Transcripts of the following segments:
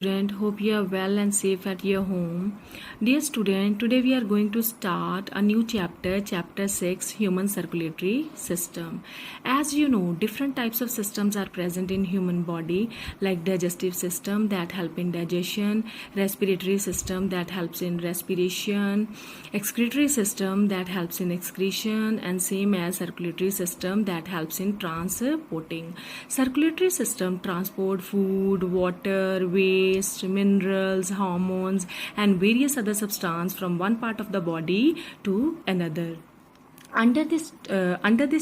Student, hope you are well and safe at your home. Dear student, today we are going to start a new chapter, chapter 6, human circulatory system. As you know, different types of systems are present in human body, like digestive system that help in digestion, respiratory system that helps in respiration, excretory system that helps in excretion, and same as circulatory system that helps in transporting. Circulatory system transport food, water, waste, minerals, hormones, and various other substances from one part of the body to another. Under this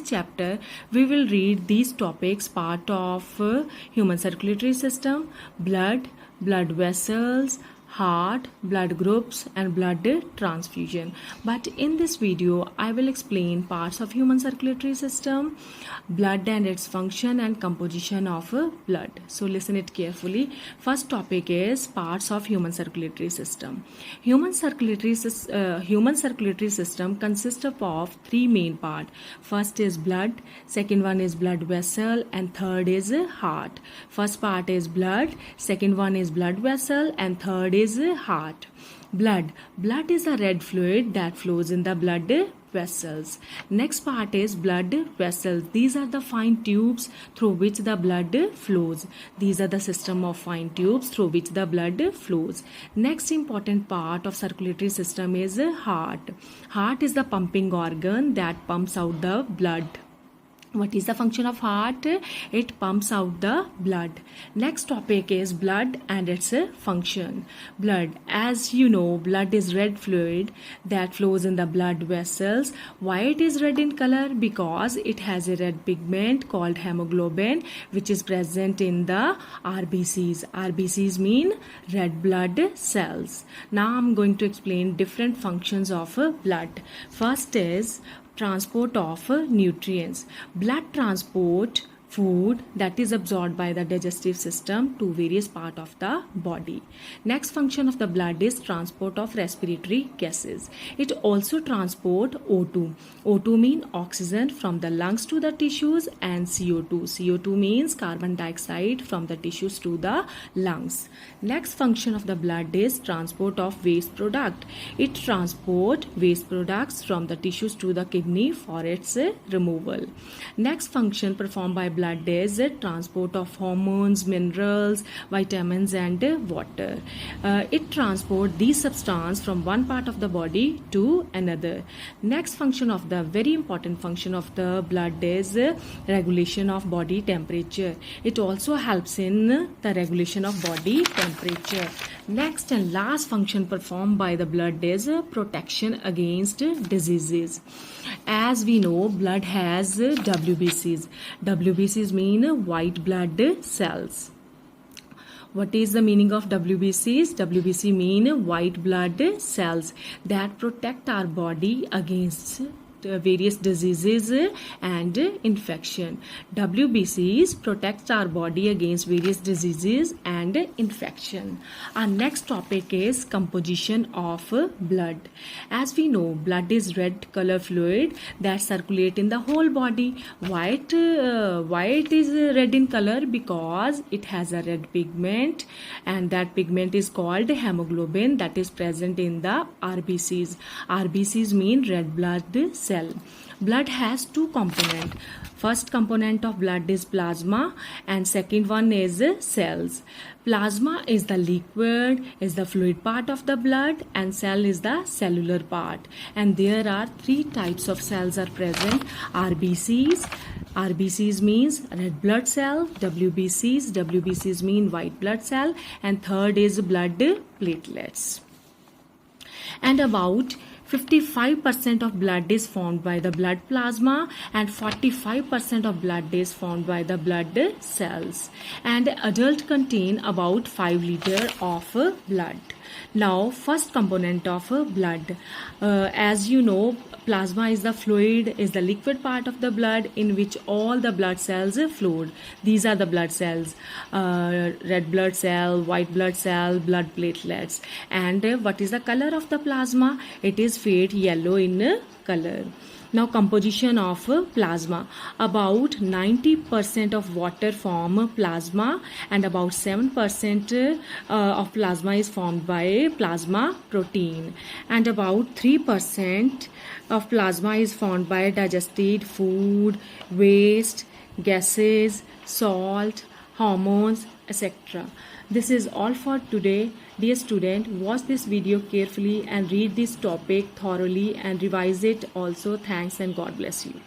chapter, we will read these topics: part of human circulatory system, blood vessels, heart, blood groups, and blood transfusion. But in this video, I will explain parts of human circulatory system, blood and its function, and composition of blood. So listen it carefully. First topic is parts of human circulatory system. Human circulatory system consists of three main parts. First is blood, second one is blood vessel, and third is heart. First part is blood, second one is blood vessel, and third is heart. Blood is a red fluid that flows in the blood vessels. Next part is blood vessels. These are the fine tubes through which the blood flows. These are the system of fine tubes through which the blood flows. Next important part of circulatory system is heart. Heart is the pumping organ that pumps out the blood. What is the function of heart? It pumps out the blood. Next topic is blood and its function. Blood, as you know, blood is red fluid that flows in the blood vessels. Why it is red in color? Because it has a red pigment called hemoglobin, which is present in the RBCs. RBCs mean red blood cells. Now I'm going to explain different functions of blood. First is transport of nutrients. Blood transport food that is absorbed by the digestive system to various parts of the body. Next function of the blood is transport of respiratory gases. It also transport O2. O2 means oxygen from the lungs to the tissues, and CO2. CO2 means carbon dioxide from the tissues to the lungs. Next function of the blood is transport of waste product. It transport waste products from the tissues to the kidney for its removal. Next function performed by blood is transport of hormones, minerals, vitamins, and water. It transports these substances from one part of the body to another. Next function of the very important function of the blood is regulation of body temperature. It also helps in the regulation of body temperature. Next and last function performed by the blood is protection against diseases. As we know, blood has WBCs. WBCs mean white blood cells. What is the meaning of WBCs? WBC mean white blood cells that protect our body against various diseases and infection. WBCs protect our body against various diseases and infection. Our next topic is composition of blood. As we know, blood is red color fluid that circulate in the whole body. Why it is red in color? Because it has a red pigment, and that pigment is called hemoglobin that is present in the RBCs. RBCs mean red blood cell. Blood has two components. First component of blood is plasma, and second one is cells. Plasma is the liquid, is the fluid part of the blood, and cell is the cellular part. And there are three types of cells are present. RBCs. RBCs means red blood cell. WBCs mean white blood cell. And third is blood platelets. And about 55% of blood is formed by the blood plasma, and 45% of blood is formed by the blood cells. And adult contain about 5 liters of blood. Now, first component of blood. As you know, plasma is the fluid, is the liquid part of the blood in which all the blood cells flow. These are the blood cells: red blood cell, white blood cell, blood platelets. And what is the color of the plasma? It is fade yellow in color. Now composition of plasma. About 90% of water form plasma, and about 7% of plasma is formed by plasma protein, and about 3% of plasma is formed by digested food, waste, gases, salt, hormones, etc. This is all for today. Dear student, watch this video carefully and read this topic thoroughly and revise it also. Thanks and God bless you.